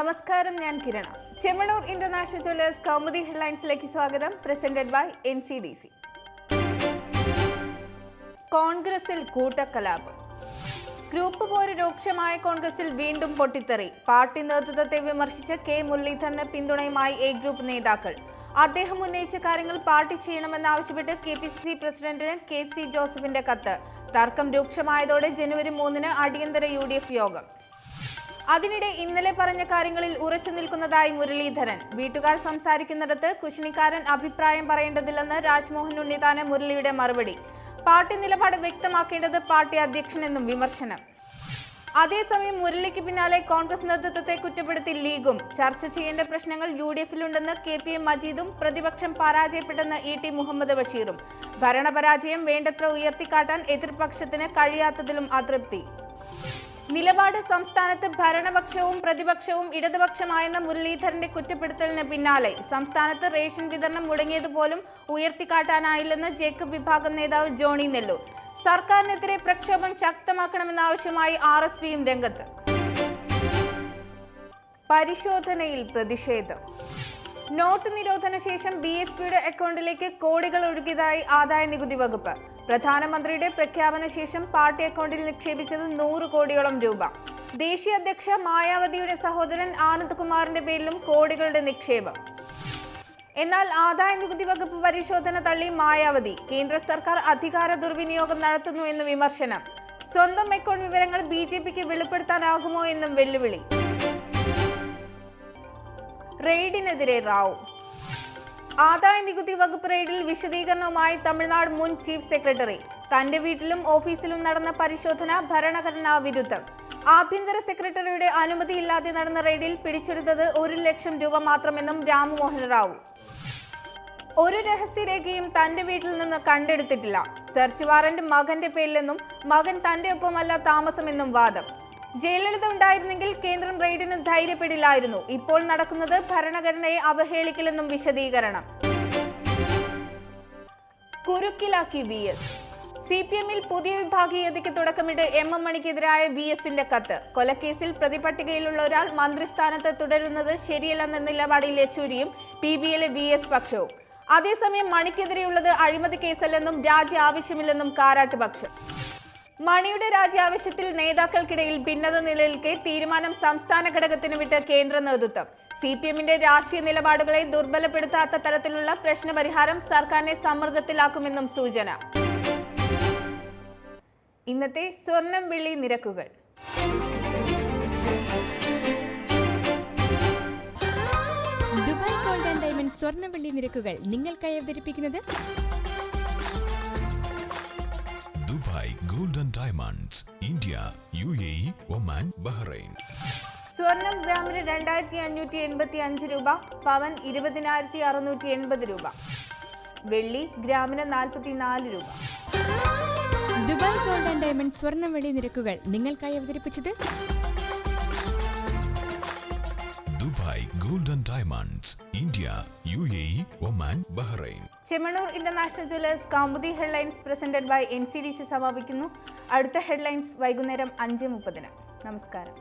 നമസ്കാരം, ഞാൻ കിരണ. ചെമ്മണൂർ ഇന്റർനാഷണൽ ജ്വല്ലേഴ്സ് കൗമുദി ഹെഡ്ലൈൻസിലേക്ക് സ്വാഗതം. Presented by NCDC. കോൺഗ്രസിൽ കൂട്ടക്കലാപം. ഗ്രൂപ്പ് പോര് രൂക്ഷമായ കോൺഗ്രസിൽ വീണ്ടും പൊട്ടിത്തെറി. പാർട്ടി നേതൃത്വത്തെ വിമർശിച്ച കെ മുരളീധരന് പിന്തുണയുമായി എ ഗ്രൂപ്പ് നേതാക്കൾ. അദ്ദേഹം ഉന്നയിച്ച കാര്യങ്ങൾ പാർട്ടി ചെയ്യണമെന്നാവശ്യപ്പെട്ട് KPCC പ്രസിഡന്റിന് KC ജോസഫിന്റെ കത്ത്. തർക്കം രൂക്ഷമായതോടെ ജനുവരി 3 അടിയന്തര UDF യോഗം. അതിനിടെ ഇന്നലെ പറഞ്ഞ കാര്യങ്ങളിൽ ഉറച്ചു നിൽക്കുന്നതായി മുരളീധരൻ. വീട്ടുകാർ സംസാരിക്കുന്നിടത്ത് കുശിനിക്കാരൻ അഭിപ്രായം പറയേണ്ടതില്ലെന്ന് രാജ്മോഹൻ ഉണ്ണിത്താന് മുരളിയുടെ മറുപടി. പാർട്ടി നിലപാട് വ്യക്തമാക്കേണ്ടത് പാർട്ടി അധ്യക്ഷനെന്നും വിമർശനം. അതേസമയം മുരളിക്ക് പിന്നാലെ കോൺഗ്രസ് നേതൃത്വത്തെ കുറ്റപ്പെടുത്തി ലീഗും. ചർച്ച ചെയ്യേണ്ട പ്രശ്നങ്ങൾ UDF-ലുണ്ടെന്ന് KPM മജീദും പ്രതിപക്ഷം പരാജയപ്പെട്ടെന്ന് ET മുഹമ്മദ് ബഷീറും. ഭരണപരാജയം വേണ്ടത്ര ഉയർത്തിക്കാട്ടാൻ എതിർപക്ഷത്തിന് കഴിയാത്തതിലും അതൃപ്തി. നിലപാട് സംസ്ഥാനത്ത് ഭരണപക്ഷവും പ്രതിപക്ഷവും ഇടതുപക്ഷമായെന്ന മുരളീധരന്റെ കുറ്റപ്പെടുത്തലിന് പിന്നാലെ സംസ്ഥാനത്ത് റേഷൻ വിതരണം മുടങ്ങിയതുപോലും ഉയർത്തിക്കാട്ടാനായില്ലെന്ന് ജേക്കബ് വിഭാഗം നേതാവ് ജോണി നെല്ലൂർ. സർക്കാരിനെതിരെ പ്രക്ഷോഭം ശക്തമാക്കണമെന്ന ആവശ്യമായി RSPയും രംഗത്ത്. പരിശോധനയിൽ പ്രതിഷേധം. നോട്ട് നിരോധന ശേഷം BSPയുടെ അക്കൗണ്ടിലേക്ക് കോടികൾ ഒഴുകിയതായി ആദായ നികുതി വകുപ്പ്. പ്രധാനമന്ത്രിയുടെ പ്രഖ്യാപന ശേഷം പാർട്ടി അക്കൗണ്ടിൽ നിക്ഷേപിച്ചത് 100 കോടിയോളം രൂപ. ദേശീയ അധ്യക്ഷ മായാവതിയുടെ സഹോദരൻ ആനന്ദ് കുമാറിന്റെ പേരിലും കോടികളുടെ നിക്ഷേപം. എന്നാൽ ആദായ നികുതി വകുപ്പ് പരിശോധന തള്ളി മായാവതി. കേന്ദ്ര സർക്കാർ അധികാര ദുർവിനിയോഗം നടത്തുന്നുവെന്ന് വിമർശനം. സ്വന്തം അക്കൗണ്ട് വിവരങ്ങൾ BJPക്ക് വെളിപ്പെടുത്താനാകുമോ എന്നും വെല്ലുവിളി. റെയ്ഡിനെതിരെ റാവു. ആദായ നികുതി വകുപ്പ് റെയ്ഡിൽ വിശദീകരണവുമായി തമിഴ്നാട് മുൻ ചീഫ് സെക്രട്ടറി. തന്റെ വീട്ടിലും ഓഫീസിലും നടന്ന പരിശോധന ഭരണഘടനാ വിരുദ്ധം. ആഭ്യന്തര സെക്രട്ടറിയുടെ അനുമതിയില്ലാതെ നടന്ന റെയ്ഡിൽ പിടിച്ചെടുത്തത് 1 ലക്ഷം രൂപ മാത്രമെന്നും രാംമോഹൻ റാവു. ഒരു രഹസ്യരേഖയും തന്റെ വീട്ടിൽ നിന്ന് കണ്ടെടുത്തിട്ടില്ല. സെർച്ച് വാറന്റ് മകന്റെ പേരിലെന്നും മകൻ തന്റെ ഒപ്പമല്ല താമസമെന്നും വാദം. ജയലളിത ഉണ്ടായിരുന്നെങ്കിൽ കേന്ദ്രം റെയ്ഡിന് ധൈര്യപ്പെടില്ലായിരുന്നു. ഇപ്പോൾ നടക്കുന്നത് ഭരണഘടനയെ അവഹേളിക്കലെന്നും വിശദീകരണം. കുരുക്കിലാക്കി VS. CPM-ൽ പുതിയ വിഭാഗീയതയ്ക്ക് തുടക്കമിട്ട് MM മണിക്കെതിരായ VS-ന്റെ കത്ത്. കൊലക്കേസിൽ പ്രതിപട്ടികയിലുള്ള ഒരാൾ മന്ത്രിസ്ഥാനത്ത് തുടരുന്നത് ശരിയല്ലെന്ന നിലപാടിൽ യെച്ചൂരിയും PBയിലെ VS പക്ഷവും. അതേസമയം മണിക്കെതിരെയുള്ളത് അഴിമതി കേസല്ലെന്നും രാജി ആവശ്യമില്ലെന്നും കാരാട്ട് പക്ഷം. മണിയുടെ രാജ്യാവശ്യത്തിൽ നേതാക്കൾക്കിടയിൽ ഭിന്നത നിലനിൽക്കെ തീരുമാനം സംസ്ഥാന ഘടകത്തിന് വിട്ട് കേന്ദ്ര നേതൃത്വം. CPM-ന്റെ രാഷ്ട്രീയ നിലപാടുകളെ ദുർബലപ്പെടുത്താത്ത തരത്തിലുള്ള പ്രശ്നപരിഹാരം സർക്കാരിനെ സമ്മർദ്ദത്തിലാക്കുമെന്നും സൂചന. ഇന്നത്തെ സ്വർണം വെള്ളി നിരക്കുകൾ. ദുബായ് ഗോൾഡ് ആൻഡ് ഡയമണ്ട് സ്വർണം വെള്ളി നിരക്കുകൾ നിങ്ങൾക്കായി അവതരിപ്പിക്കുന്നത് Dubai gold and diamonds, India, UAE, Oman, Bahrain. സ്വർണം ഗ്രാമിന് 2585 രൂപ, പവൻ 20,680 രൂപ, വെള്ളി ഗ്രാമിന് 44 രൂപ. ദുബായ് ഗോൾഡ് ആൻഡ് ഡയമണ്ട് സ്വർണം വെള്ളി നിരക്കുകൾ നിങ്ങൾക്കായി അവതരിപ്പിച്ചത് Dubai gold and diamonds, India, UAE, Oman, Bahrain. Chemmanur international jewellers Kaumudi headlines presented by NCDC സമാപിക്കുന്നു. അടുത്ത ഹെഡ്ലൈൻസ് വൈകുന്നേരം 5:30. നമസ്കാരം.